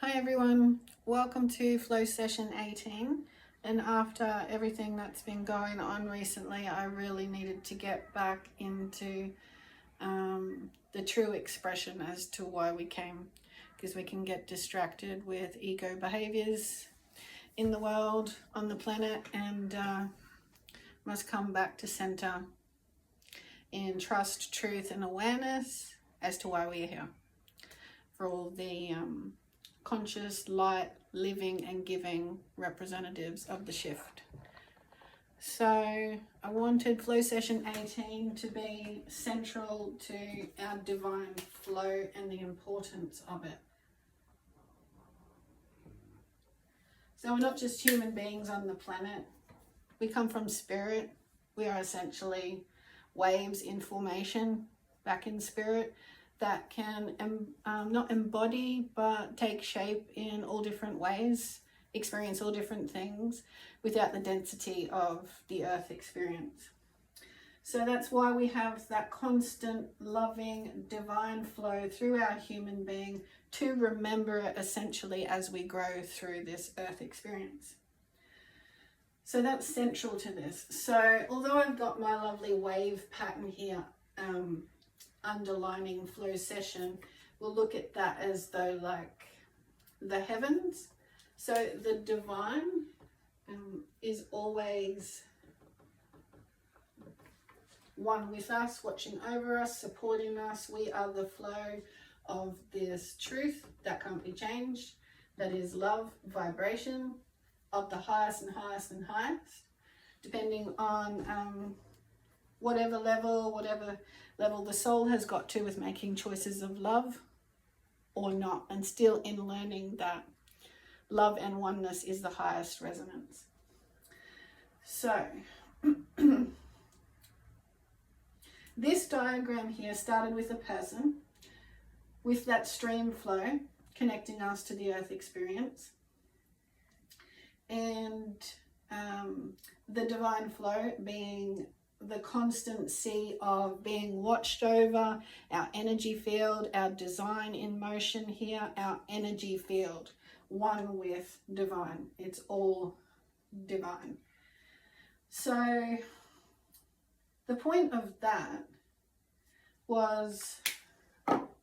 Hi everyone, welcome to Flow Session 18. And after everything that's been going on recently, I really needed to get back into the true expression as to why we came, because we can get distracted with ego behaviors in the world, on the planet, and must come back to center in trust, truth, and awareness as to why we are here. For all the conscious, light, living and giving representatives of the shift. So I wanted Flow Session 18 to be central to our divine flow and the importance of it. So we're not just human beings on the planet. We come from spirit. We are essentially waves in formation back in spirit that can not embody but take shape in all different ways, experience all different things without the density of the earth experience. So that's why we have that constant loving divine flow through our human being to remember it essentially as we grow through this earth experience. So that's central to this. So although I've got my lovely wave pattern here underlining Flow Session, we'll look at that as though like the heavens. So the divine is always one with us, watching over us, supporting us. We are the flow of this truth that can't be changed, that is love, vibration of the highest and highest and highest, depending on whatever level the soul has got to with making choices of love or not, and still in learning that love and oneness is the highest resonance. So this diagram here started with a person with that stream flow connecting us to the earth experience, and the divine flow being the constancy of being watched over, our energy field, our design in motion here, our energy field, one with divine. It's all divine. So the point of that was,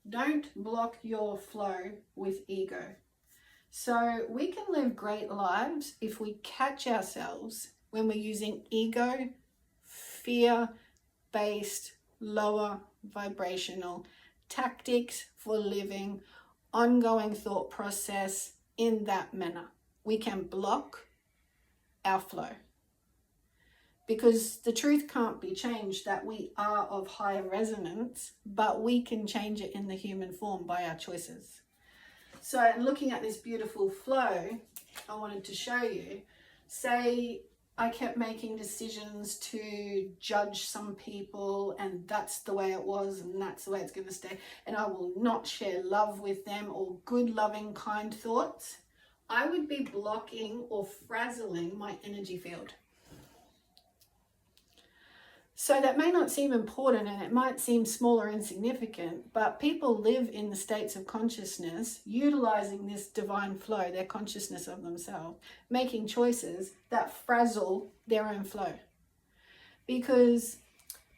don't block your flow with ego. So we can live great lives if we catch ourselves when we're using ego, fear-based, lower vibrational tactics for living, ongoing thought process in that manner. We can block our flow because the truth can't be changed that we are of higher resonance, but we can change it in the human form by our choices. So looking at this beautiful flow, I wanted to show you, say I kept making decisions to judge some people and that's the way it was and that's the way it's going to stay, and I will not share love with them or good, loving, kind thoughts, I would be blocking or frazzling my energy field. So that may not seem important and it might seem small or insignificant, but people live in the states of consciousness utilizing this divine flow, their consciousness of themselves, making choices that frazzle their own flow. Because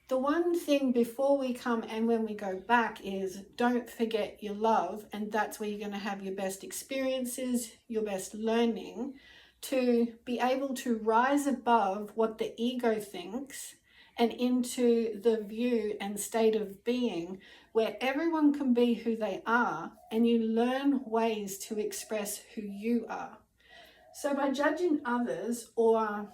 the one thing before we come and when we go back is, don't forget your love, and that's where you're going to have your best experiences, your best learning, to be able to rise above what the ego thinks and into the view and state of being where everyone can be who they are and you learn ways to express who you are. So by judging others or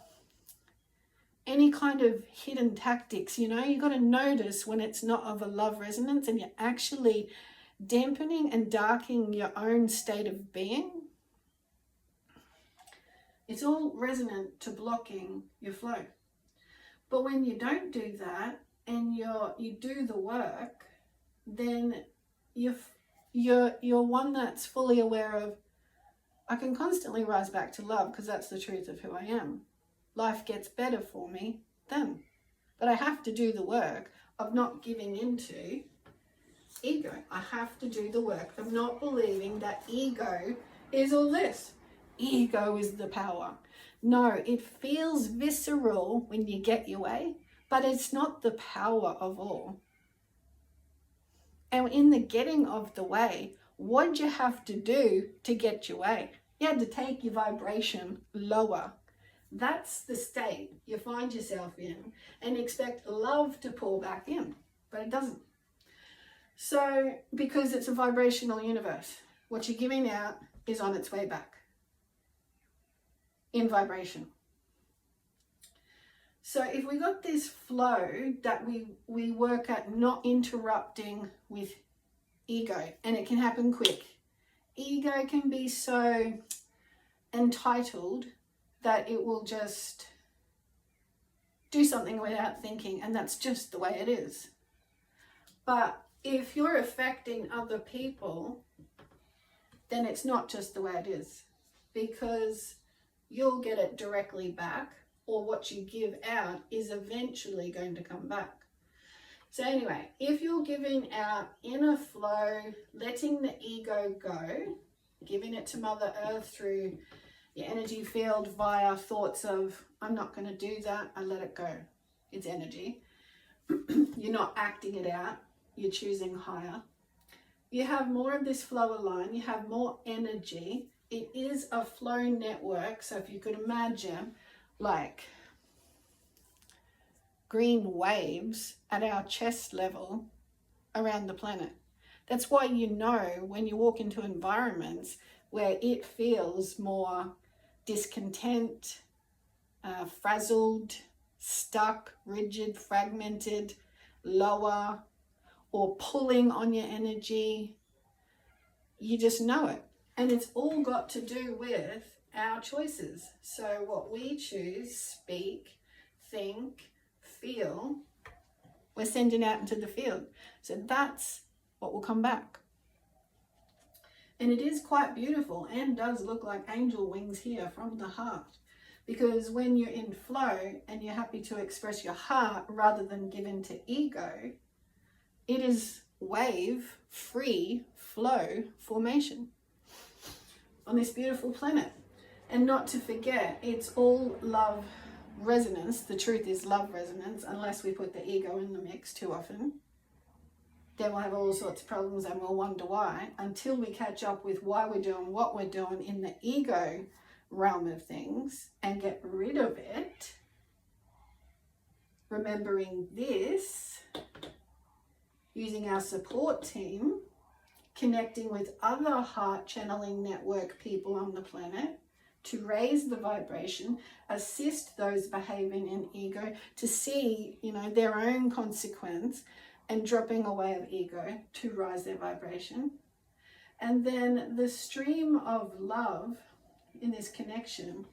any kind of hidden tactics, you got to notice when it's not of a love resonance and you're actually dampening and darkening your own state of being. It's all resonant to blocking your flow. But when you don't do that and you do the work, then you're one that's fully aware of, I can constantly rise back to love because that's the truth of who I am. Life gets better for me then. But I have to do the work of not giving into ego. I have to do the work of not believing that ego is all this. Ego is the power. No, it feels visceral when you get your way, but it's not the power of all. And in the getting of the way, what did you have to do to get your way? You had to take your vibration lower. That's the state you find yourself in, and expect love to pour back in, but it doesn't. So, because it's a vibrational universe, what you're giving out is on its way back in vibration. So if we got this flow that we work at not interrupting with ego, and it can happen quick. Ego can be so entitled that it will just do something without thinking, and that's just the way it is. But if you're affecting other people, then it's not just the way it is, because you'll get it directly back, or what you give out is eventually going to come back. So anyway, if you're giving out in a flow, letting the ego go, giving it to Mother Earth through your energy field via thoughts of, I'm not going to do that, I let it go. It's energy. You're not acting it out, you're choosing higher. You have more of this flow aligned, you have more energy. It is a flow network, so if you could imagine like green waves at our chest level around the planet. That's why you know when you walk into environments where it feels more discontent, frazzled, stuck, rigid, fragmented, lower, or pulling on your energy, you just know it. And it's all got to do with our choices. So what we choose, speak, think, feel, we're sending out into the field. So that's what will come back. And it is quite beautiful and does look like angel wings here from the heart. Because when you're in flow and you're happy to express your heart rather than give in to ego, it is wave, free, flow formation on this beautiful planet. And not to forget, it's all love resonance. The truth is love resonance, unless we put the ego in the mix too often. Then we'll have all sorts of problems and we'll wonder why, until we catch up with why we're doing what we're doing in the ego realm of things and get rid of it. Remembering this, using our support team, connecting with other heart channeling network people on the planet to raise the vibration, assist those behaving in ego to see, their own consequence and dropping away of ego to rise their vibration. And then the stream of love in this connection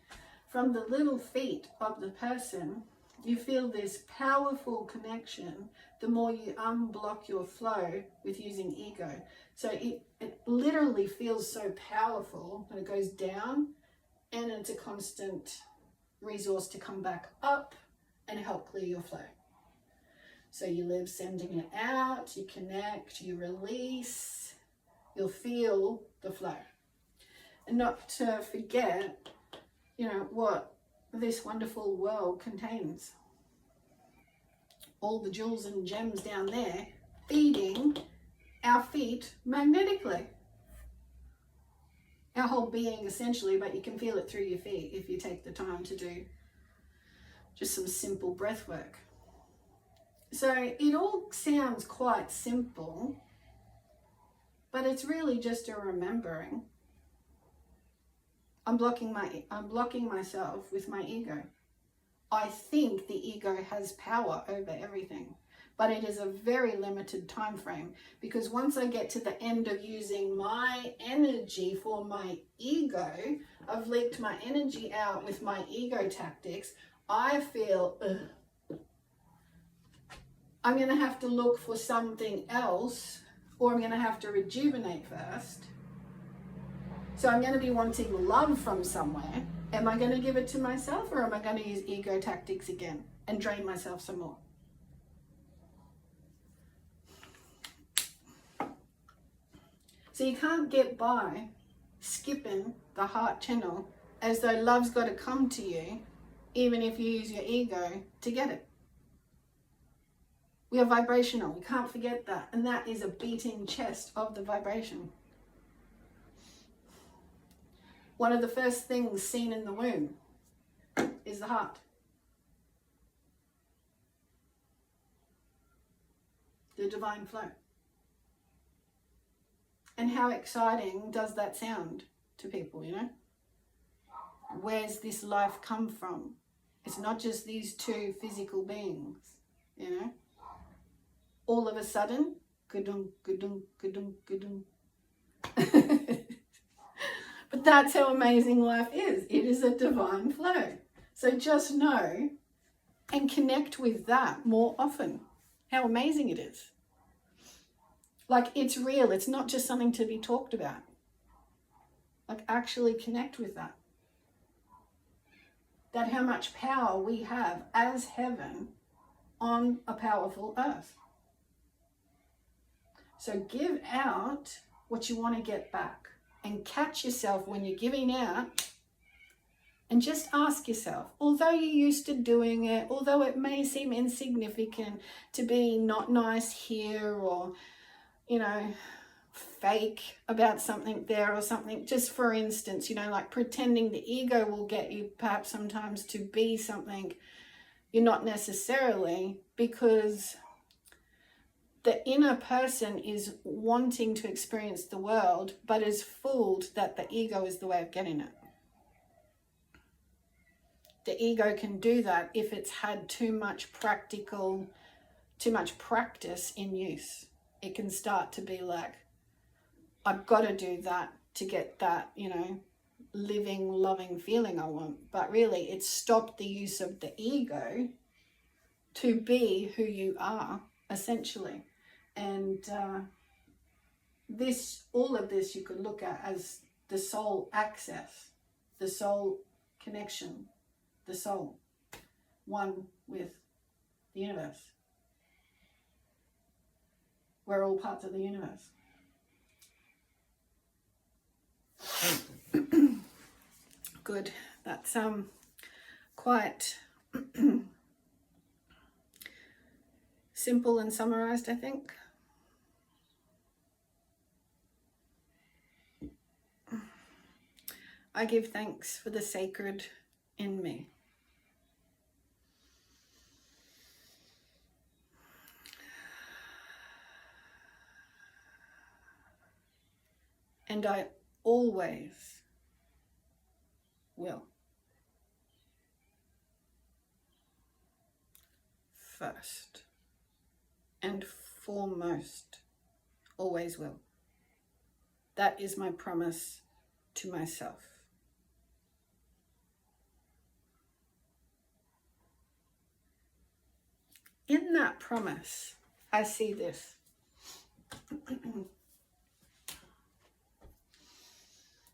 from the little feet of the person, you feel this powerful connection the more you unblock your flow with using ego. So it literally feels so powerful when it goes down, and it's a constant resource to come back up and help clear your flow. So you live sending it out, you connect, you release, you'll feel the flow. And not to forget, what this wonderful world contains. All the jewels and gems down there feeding our feet magnetically. Our whole being essentially, but you can feel it through your feet if you take the time to do just some simple breath work. So it all sounds quite simple, but it's really just a remembering. I'm blocking myself with my ego. I think the ego has power over everything, but it is a very limited time frame, because once I get to the end of using my energy for my ego, I've leaked my energy out with my ego tactics, I feel I'm going to have to look for something else, or I'm going to have to rejuvenate first. So I'm going to be wanting love from somewhere. Am I going to give it to myself, or am I going to use ego tactics again and drain myself some more? So you can't get by skipping the heart channel, as though love's got to come to you, even if you use your ego to get it. We are vibrational. We can't forget that. And that is a beating chest of the vibration. One of the first things seen in the womb is the heart. The divine flow. And how exciting does that sound to people, you know? Where's this life come from? It's not just these two physical beings, you know? All of a sudden, kudum, kudum, kudum, kudum. But that's how amazing life is. It is a divine flow. So just know and connect with that more often. How amazing it is. Like, it's real. It's not just something to be talked about. Like, actually connect with that. That how much power we have as heaven on a powerful earth. So give out what you want to get back, and catch yourself when you're giving out, and just ask yourself, although you're used to doing it, although it may seem insignificant to be not nice here, or, you know, fake about something there or something, just for instance, you know, like pretending the ego will get you perhaps sometimes to be something you're not necessarily, because the inner person is wanting to experience the world, but is fooled that the ego is the way of getting it. The ego can do that if it's had too much practice in use. It can start to be like, I've got to do that to get that, you know, living, loving feeling I want. But really, it's stopped the use of the ego to be who you are, essentially. And all of this you could look at as the soul access, the soul connection, the soul, one with the universe. We're all parts of the universe. Good. That's quite simple and summarized, I think. I give thanks for the sacred in me. And I always will. First and foremost, always will. That is my promise to myself. In that promise, I see this.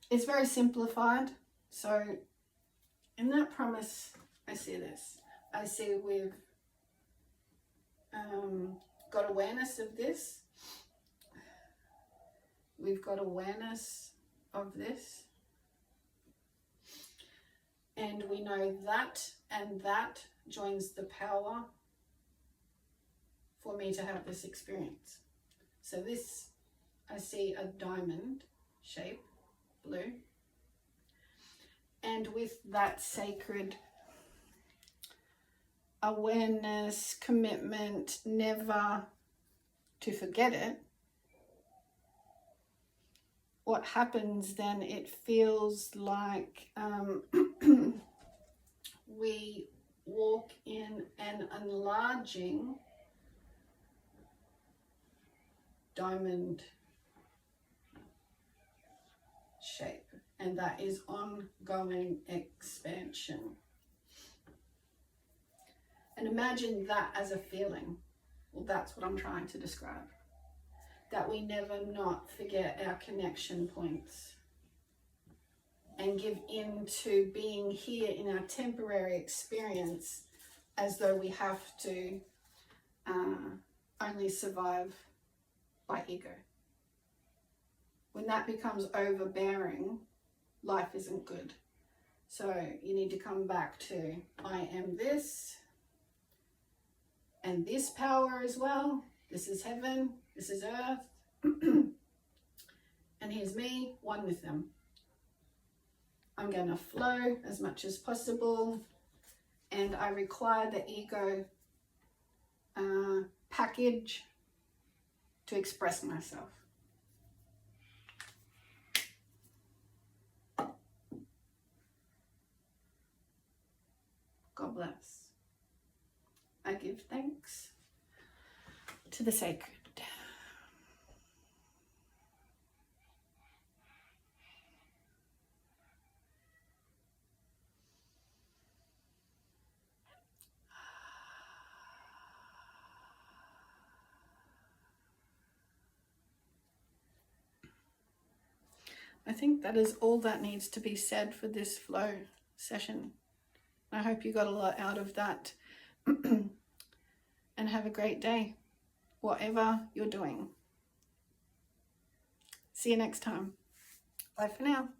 It's very simplified. So in that promise, I see this. I see we've got awareness of this. We've got awareness of this. And we know that and that joins the power for me to have this experience. So this, I see a diamond shape, blue. And with that sacred awareness, commitment, never to forget it, what happens then, it feels like we walk in an enlarging diamond shape, and that is ongoing expansion. And imagine that as a feeling. Well, that's what I'm trying to describe. That we never not forget our connection points and give in to being here in our temporary experience as though we have to only survive by ego. when that becomes overbearing, life isn't good. So you need to come back to, I am this, and this power as well. This is heaven, this is earth, and here's me, one with them. I'm going to flow as much as possible, and I require the ego package to express myself. God bless. I give thanks to the sacred. I think that is all that needs to be said for this flow session. I hope you got a lot out of that. And have a great day, whatever you're doing. See you next time. Bye for now.